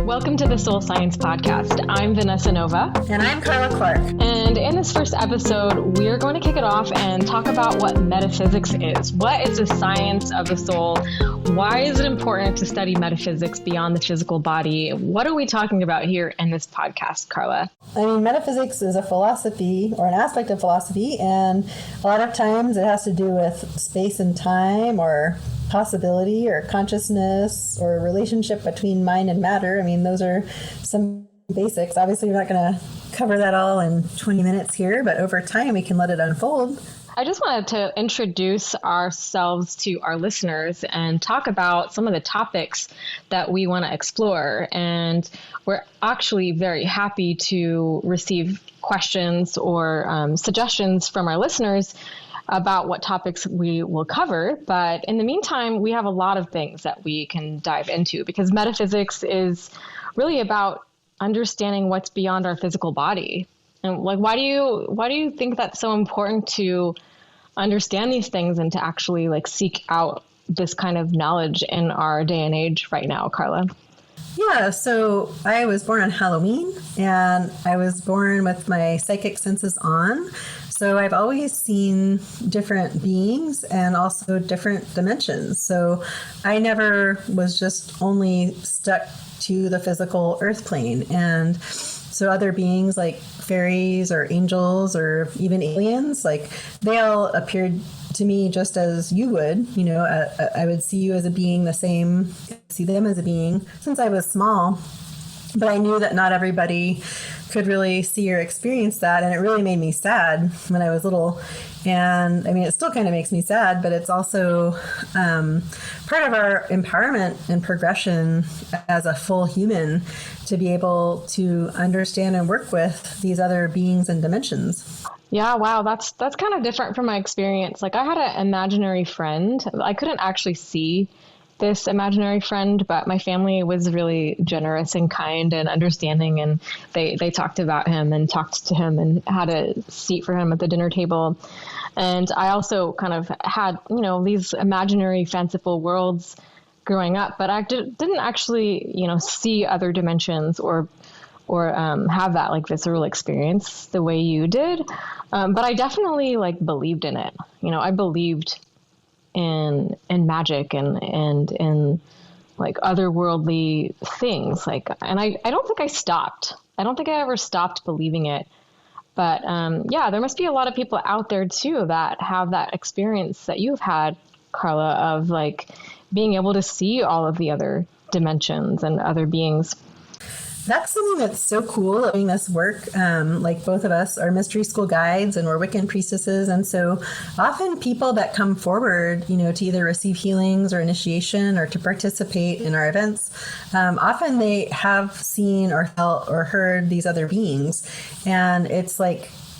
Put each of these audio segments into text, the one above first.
Welcome to the Soul Science Podcast. I'm Vanessa Nova. And I'm Karla Clark. And in this first episode, we're going to kick it off and talk about what metaphysics is. What is the science of the soul? Why is it important to study metaphysics beyond the physical body? What are we talking about here in this podcast, Karla? Metaphysics is a philosophy or an aspect of philosophy, and a lot of times it has to do with space and time or possibility or consciousness or relationship between mind and matter. Those are some basics. Obviously, we're not going to cover that all in 20 minutes here, but over time we can let it unfold. I just wanted to introduce ourselves to our listeners and talk about some of the topics that we want to explore. And we're actually very happy to receive questions or suggestions from our listeners about what topics we will cover. But in the meantime, we have a lot of things that we can dive into because metaphysics is really about understanding what's beyond our physical body. And why do you think that's so important to understand these things and to actually seek out this kind of knowledge in our day and age right now, Karla? Yeah, so I was born on Halloween, and I was born with my psychic senses on. So I've always seen different beings and also different dimensions. So I never was just only stuck to the physical earth plane. And so other beings like fairies or angels or even aliens, they all appeared to me just as you would. I would see you as a being the same, see them as a being since I was small. But I knew that not everybody could really see or experience that. And it really made me sad when I was little. And it still kind of makes me sad, but it's also part of our empowerment and progression as a full human to be able to understand and work with these other beings and dimensions. Yeah, wow, that's kind of different from my experience. I had an imaginary friend. I couldn't actually see this imaginary friend, but my family was really generous and kind and understanding, and they talked about him and talked to him and had a seat for him at the dinner table. And I also kind of had, these imaginary fanciful worlds growing up, but I didn't actually, see other dimensions or have that visceral experience the way you did. But I definitely believed in it. I believed in magic and in otherworldly things. And I don't think I stopped. I don't think I ever stopped believing it. But there must be a lot of people out there too that have that experience that you've had, Karla, of being able to see all of the other dimensions and other beings. That's something that's so cool doing this work. Both of us are mystery school guides and we're Wiccan priestesses. And so often people that come forward, to either receive healings or initiation or to participate in our events, often they have seen or felt or heard these other beings. And it's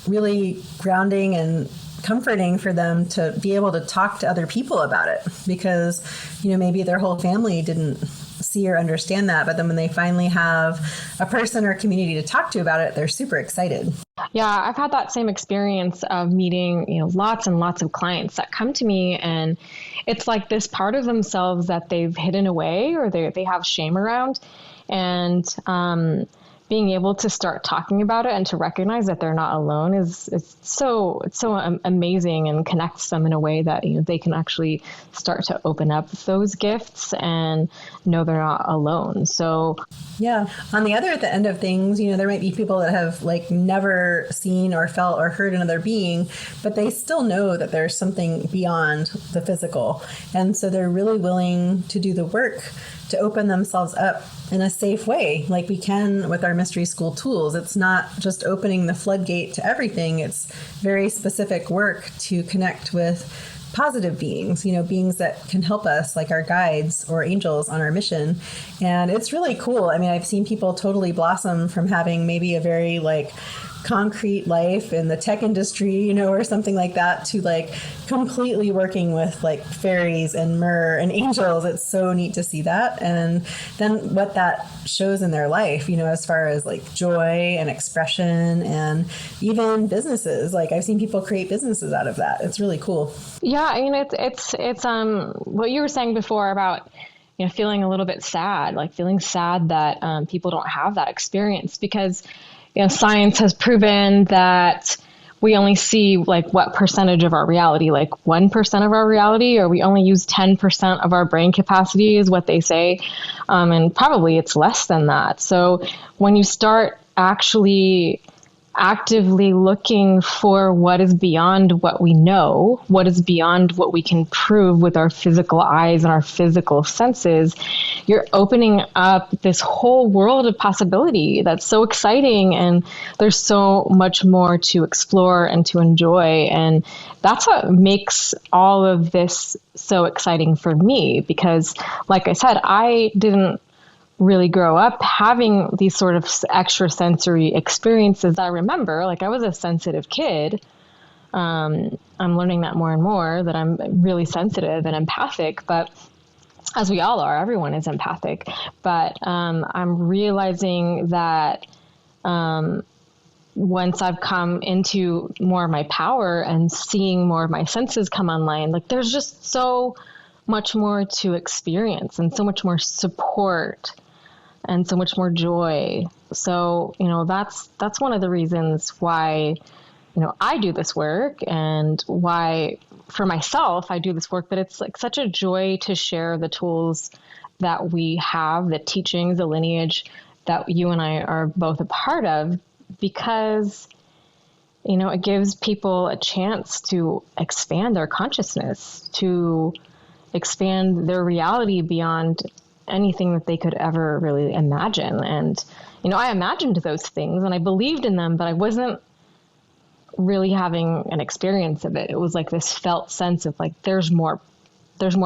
really grounding and comforting for them to be able to talk to other people about it because, maybe their whole family didn't see or understand that. But then when they finally have a person or a community to talk to about it, they're super excited. Yeah, I've had that same experience of meeting, lots and lots of clients that come to me, and it's this part of themselves that they've hidden away or they have shame around. And being able to start talking about it and to recognize that they're not alone is so amazing and connects them in a way that they can actually start to open up those gifts and know they're not alone. So yeah, on the end of things, there might be people that have never seen or felt or heard another being, but they still know that there's something beyond the physical, and so they're really willing to do the work to open themselves up in a safe way, like we can with our mystery school tools. It's not just opening the floodgate to everything. It's very specific work to connect with positive beings, beings that can help us, like our guides or angels on our mission. And it's really cool. I've seen people totally blossom from having maybe a very concrete life in the tech industry, or something like that, to completely working with fairies and myrrh and angels. It's so neat to see that. And then what that shows in their life, as far as joy and expression and even businesses. I've seen people create businesses out of that. It's really cool. Yeah. It's what you were saying before about feeling a little bit sad, like feeling sad that people don't have that experience, because, science has proven that we only see like what percentage of our reality, like 1% of our reality, or we only use 10% of our brain capacity is what they say. And probably it's less than that. So when you start actually actively looking for what is beyond what we know, what is beyond what we can prove with our physical eyes and our physical senses, you're opening up this whole world of possibility that's so exciting, and there's so much more to explore and to enjoy. And that's what makes all of this so exciting for me, because like I said, I didn't really grow up having these sort of extrasensory experiences. I remember, like, I was a sensitive kid. I'm learning that more and more, that I'm really sensitive and empathic, but as we all are, everyone is empathic. But I'm realizing that once I've come into more of my power and seeing more of my senses come online, like, there's just so much more to experience and so much more support and so much more joy. So, that's one of the reasons why, I do this work, and why for myself, I do this work, but it's like such a joy to share the tools that we have, the teachings, the lineage that you and I are both a part of, because, it gives people a chance to expand their consciousness, to expand their reality beyond anything that they could ever really imagine. And, I imagined those things and I believed in them, but I wasn't really having an experience of it. It was like this felt sense of like, there's more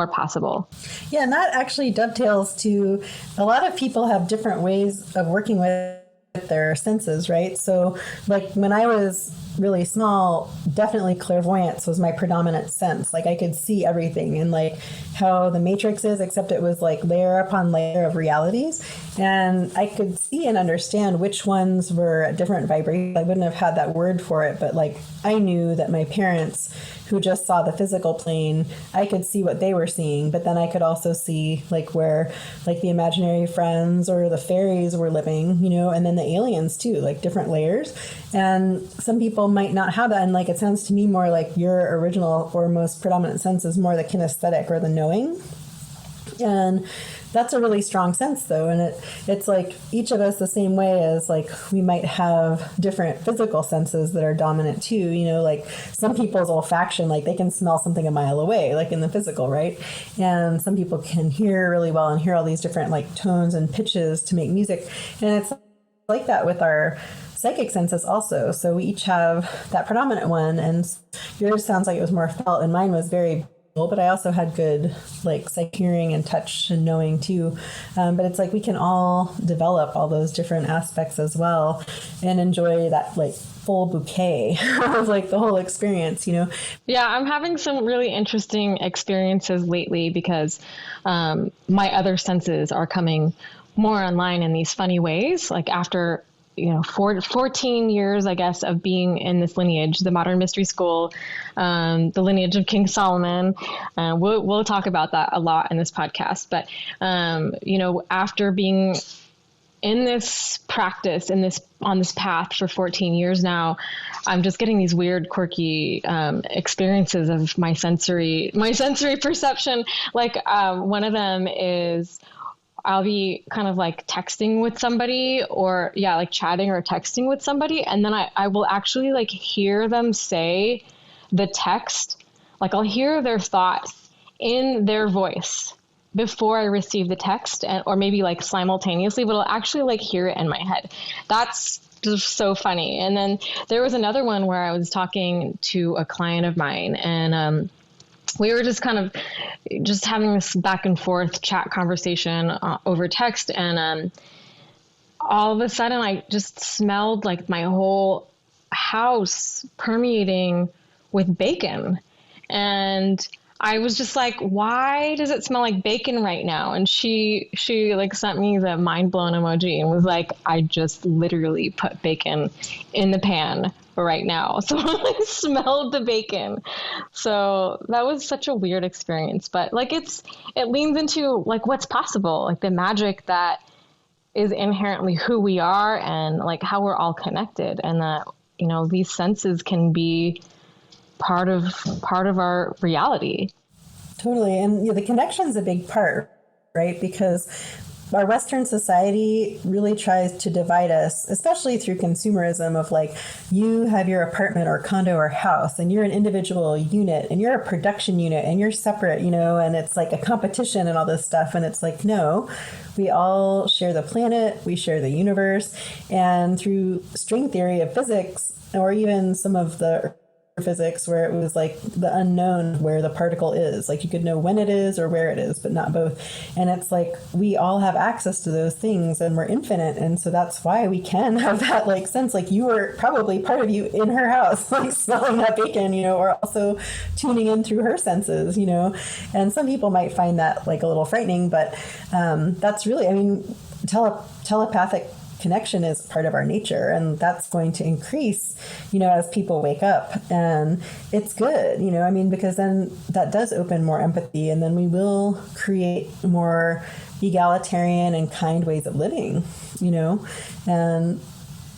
possible. Yeah. And that actually dovetails to a lot of people have different ways of working with their senses, right? So like when I was really small, definitely clairvoyance was my predominant sense. Like I could see everything, and like how the Matrix is, except it was like layer upon layer of realities. And I could see and understand which ones were at different vibrations. I wouldn't have had that word for it, but like I knew that my parents, who just saw the physical plane, I could see what they were seeing, but then I could also see like where like the imaginary friends or the fairies were living, and then the aliens too, like different layers. And some people might not have that. And like, it sounds to me more like your original or most predominant sense is more the kinesthetic or the knowing. And that's a really strong sense though. And it's like each of us the same way as like we might have different physical senses that are dominant too, like some people's olfaction, like they can smell something a mile away, like in the physical, right? And some people can hear really well and hear all these different like tones and pitches to make music. And it's like that with our psychic senses also. So we each have that predominant one, and yours sounds like it was more felt and mine was very, but I also had good like sight, hearing and touch and knowing too. But it's like we can all develop all those different aspects as well and enjoy that like full bouquet of like the whole experience, Yeah, I'm having some really interesting experiences lately because my other senses are coming more online in these funny ways. Like after 14 years, I guess, of being in this lineage, the Modern Mystery School, the lineage of King Solomon. We'll talk about that a lot in this podcast. But, after being in this practice, on this path for 14 years now, I'm just getting these weird, quirky experiences of my sensory perception. Like one of them is, I'll be kind of like texting with somebody or like chatting or texting with somebody. And then I will actually like hear them say the text. Like I'll hear their thoughts in their voice before I receive the text, or maybe like simultaneously, but I'll actually like hear it in my head. That's just so funny. And then there was another one where I was talking to a client of mine, and we were just kind of just having this back and forth chat conversation over text. And all of a sudden I just smelled like my whole house permeating with bacon. And I was just like, why does it smell like bacon right now? And she like sent me the mind blown emoji and was like, I just literally put bacon in the pan right now. So I smelled the bacon. So that was such a weird experience, but like it leans into like what's possible, like the magic that is inherently who we are and like how we're all connected, and that, you know, these senses can be part of our reality. Totally. And the connection's a big part, right? Because our Western society really tries to divide us, especially through consumerism of like, you have your apartment or condo or house and you're an individual unit and you're a production unit and you're separate, and it's like a competition and all this stuff. And it's like, no, we all share the planet, we share the universe. And through string theory of physics, or even some of the physics where it was like the unknown where the particle is, like you could know when it is or where it is, but not both. And it's like we all have access to those things and we're infinite, and so that's why we can have that like sense, like you were probably part of you in her house like smelling that bacon, or also tuning in through her senses, and some people might find that like a little frightening, but that's really, I mean, telepathic connection is part of our nature, and that's going to increase, as people wake up, and it's good, because then that does open more empathy, and then we will create more egalitarian and kind ways of living, and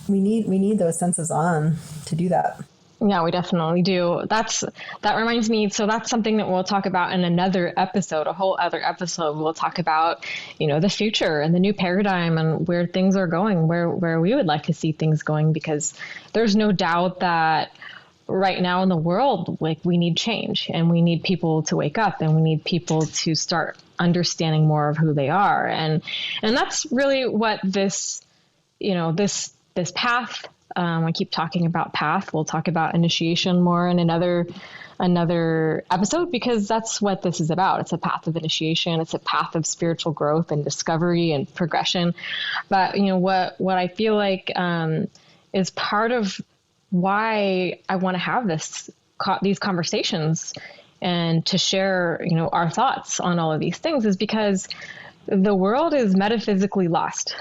we need those senses on to do that. Yeah, we definitely do. That reminds me. So that's something that we'll talk about in another episode, a whole other episode. We'll talk about, the future and the new paradigm and where things are going, where we would like to see things going, because there's no doubt that right now in the world, like we need change and we need people to wake up and we need people to start understanding more of who they are. And that's really what this path, I keep talking about path. We'll talk about initiation more in another episode, because that's what this is about. It's a path of initiation. It's a path of spiritual growth and discovery and progression. But what I feel like is part of why I want to have these conversations and to share our thoughts on all of these things is because the world is metaphysically lost.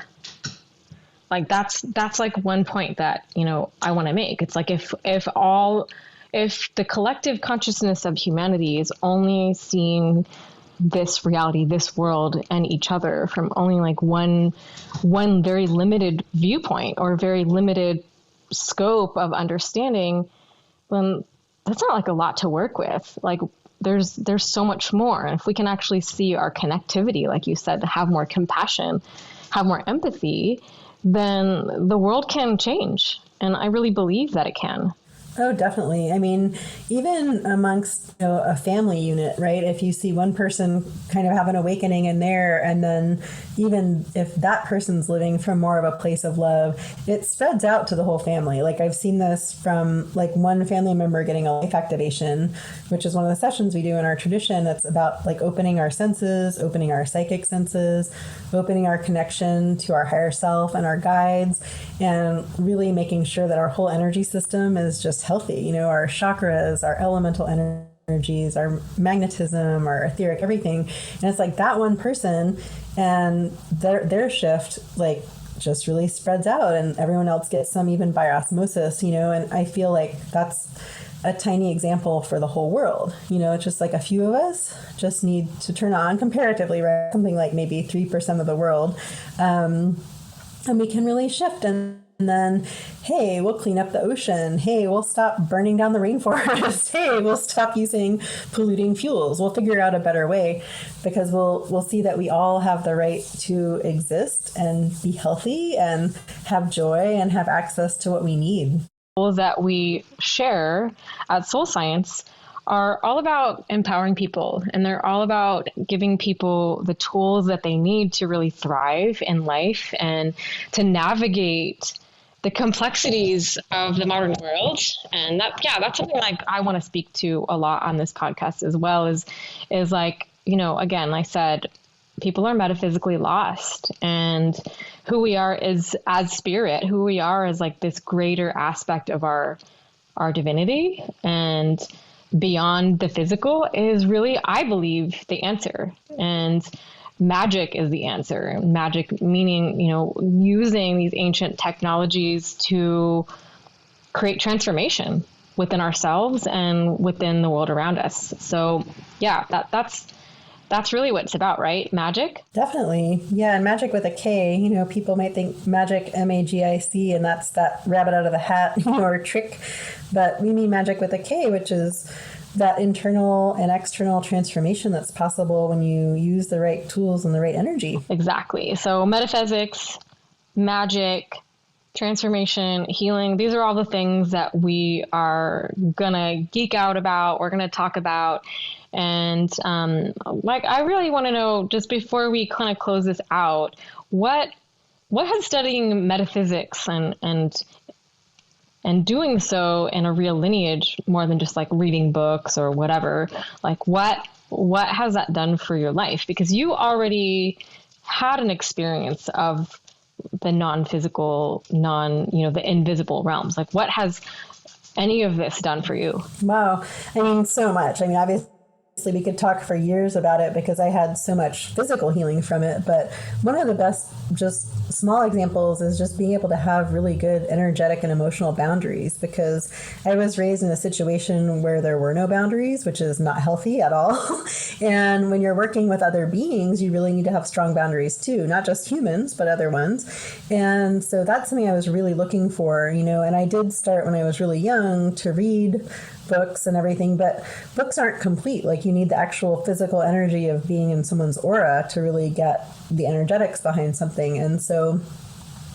Like that's like one point that, I want to make. It's like if the collective consciousness of humanity is only seeing this reality, this world, and each other from only like one very limited viewpoint or very limited scope of understanding, then that's not like a lot to work with. Like there's so much more. And if we can actually see our connectivity, like you said, to have more compassion, have more empathy, then the world can change. And I really believe that it can. Oh, definitely. I mean, even amongst a family unit, right? If you see one person kind of have an awakening in there, and then even if that person's living from more of a place of love, it spreads out to the whole family. Like I've seen this from like one family member getting a life activation, which is one of the sessions we do in our tradition. That's about like opening our senses, opening our psychic senses, opening our connection to our higher self and our guides, and really making sure that our whole energy system is just healthy, our chakras, our elemental energies, our magnetism, our etheric, everything. And it's like that one person and their shift like just really spreads out, and everyone else gets some even by osmosis, and I feel like that's a tiny example for the whole world. It's just like a few of us just need to turn on comparatively, right? Something like maybe 3% of the world. And we can really shift, and then, hey, we'll clean up the ocean. Hey, we'll stop burning down the rainforest. Hey, we'll stop using polluting fuels. We'll figure out a better way, because we'll see that we all have the right to exist and be healthy and have joy and have access to what we need. That we share at Soul Science are all about empowering people, and they're all about giving people the tools that they need to really thrive in life and to navigate the complexities of the modern world. And that's something like I want to speak to a lot on this podcast as well, is like, again, I said, people are metaphysically lost, and who we are is as spirit, who we are is like this greater aspect of our divinity. And beyond the physical is really, I believe, the answer. And magic is the answer. Magic meaning, using these ancient technologies to create transformation within ourselves and within the world around us. So yeah, that's really what it's about, right? Magic? Definitely. Yeah. And magic with a K, people might think magic, MAGIC, and that's that rabbit out of the hat, or trick. But we mean magic with a K, which is that internal and external transformation that's possible when you use the right tools and the right energy. Exactly. So metaphysics, magic, transformation, healing, these are all the things that we are going to geek out about, we're going to talk about. And I really want to know, just before we kind of close this out, what has studying metaphysics and doing so in a real lineage, more than just like reading books or whatever, like what has that done for your life? Because you already had an experience of the non-physical, the invisible realms. Like, what has any of this done for you? Wow. I mean, so much. I mean, obviously we could talk for years about it because I had so much physical healing from it. But one of the best, just small examples is just being able to have really good energetic and emotional boundaries, because I was raised in a situation where there were no boundaries, which is not healthy at all. And when you're working with other beings, you really need to have strong boundaries too, not just humans, but other ones. And so that's something I was really looking for, and I did start when I was really young to read books and everything, but books aren't complete. Like, you need the actual physical energy of being in someone's aura to really get the energetics behind something. And so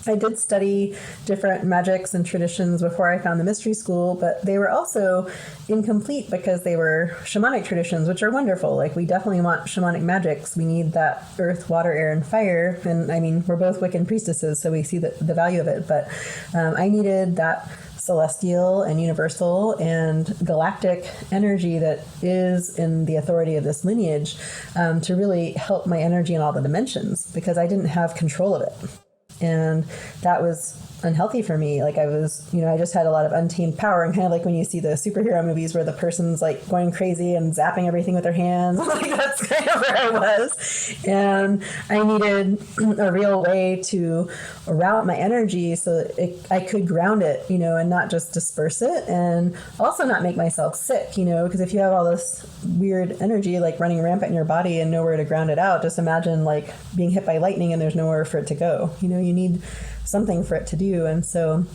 I did study different magics and traditions before I found the mystery school, but they were also incomplete because they were shamanic traditions, which are wonderful. Like, we definitely want shamanic magics. We need that earth, water, air, and fire. And I mean, we're both Wiccan priestesses, so we see the value of it. But I needed that celestial and universal and galactic energy that is in the authority of this lineage to really help my energy in all the dimensions, because I didn't have control of it. And that was unhealthy for me. Like, I was, I just had a lot of untamed power, and kind of like when you see the superhero movies where the person's like going crazy and zapping everything with their hands, like that's kind of where I was. And I needed a real way to route my energy so that I could ground it, and not just disperse it, and also not make myself sick, because if you have all this weird energy like running rampant in your body and nowhere to ground it out, just imagine like being hit by lightning and there's nowhere for it to go. You need something for it to do. And so,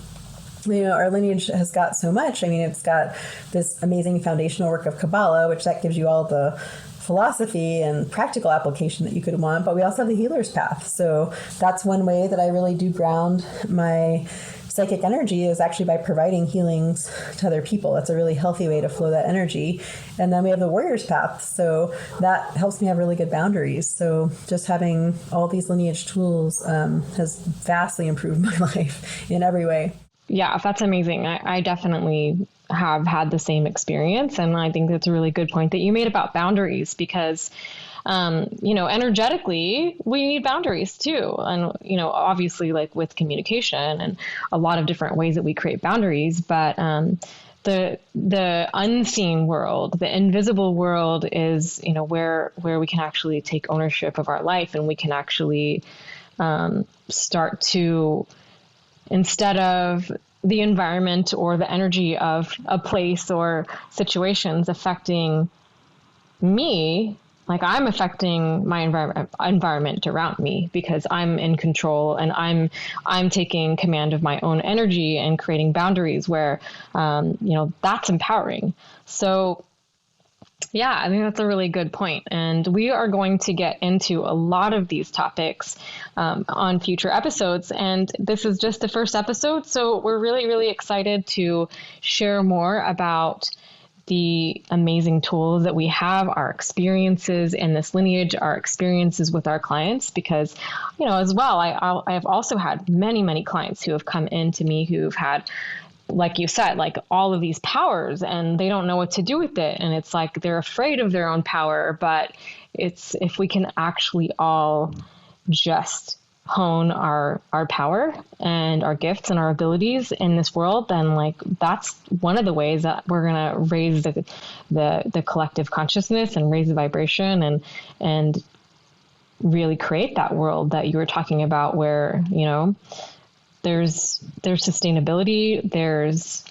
our lineage has got so much. I mean, it's got this amazing foundational work of Kabbalah, which that gives you all the philosophy and practical application that you could want. But we also have the healer's path. So that's one way that I really do ground my psychic energy, is actually by providing healings to other people. That's a really healthy way to flow that energy. And then we have the warrior's path. So that helps me have really good boundaries. So just having all these lineage tools has vastly improved my life in every way. Yeah, that's amazing. I definitely have had the same experience. And I think that's a really good point that you made about boundaries, because energetically, we need boundaries too. And, obviously, like with communication and a lot of different ways that we create boundaries, but the unseen world, the invisible world is, where we can actually take ownership of our life, and we can actually start to, instead of the environment or the energy of a place or situations affecting me, like I'm affecting my environment around me, because I'm in control and I'm taking command of my own energy and creating boundaries where, that's empowering. So yeah, I think that's a really good point. And we are going to get into a lot of these topics on future episodes. And this is just the first episode. So we're really, really excited to share more about the amazing tools that we have, our experiences in this lineage, our experiences with our clients, because, as well, I have also had many, many clients who have come in to me who've had, like you said, like all of these powers, and they don't know what to do with it. And it's like they're afraid of their own power, but it's if we can actually all just hone our power and our gifts and our abilities in this world, then like that's one of the ways that we're going to raise the collective consciousness and raise the vibration and really create that world that you were talking about, where, you know, there's sustainability, there's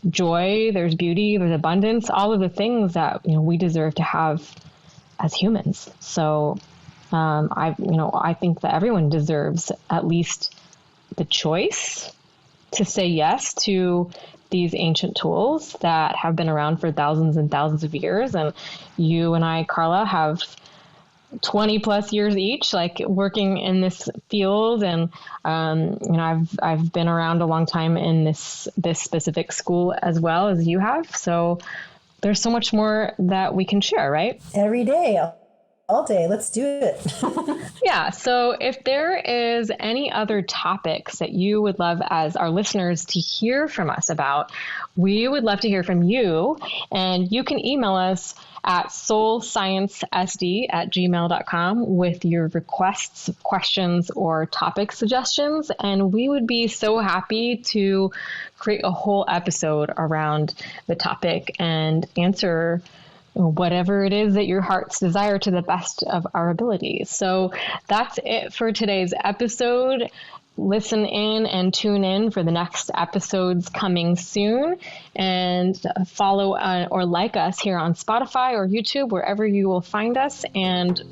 joy, there's beauty, there's abundance, all of the things that, you know, we deserve to have as humans. So I think that everyone deserves at least the choice to say yes to these ancient tools that have been around for thousands and thousands of years. And you and I, Karla, have 20 plus years each, like working in this field. And, I've been around a long time in this specific school as well as you have. So there's so much more that we can share, right? Every day. All day. Let's do it. Yeah. So if there is any other topics that you would love as our listeners to hear from us about, we would love to hear from you. And you can email us at soulsciencesd@gmail.com with your requests, questions, or topic suggestions. And we would be so happy to create a whole episode around the topic and answer whatever it is that your heart's desire to the best of our abilities. So that's it for today's episode. Listen in and tune in for the next episodes coming soon, and follow or like us here on Spotify or YouTube, wherever you will find us. And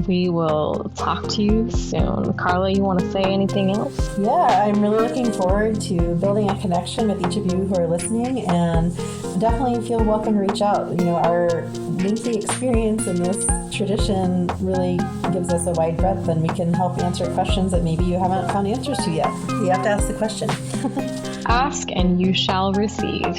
we will talk to you soon. Karla, you want to say anything else? Yeah, I'm really looking forward to building a connection with each of you who are listening, and definitely feel welcome to reach out. You know, our lengthy experience in this tradition really gives us a wide breadth, and we can help answer questions that maybe you haven't found answers to yet. You have to ask the question. Ask and you shall receive.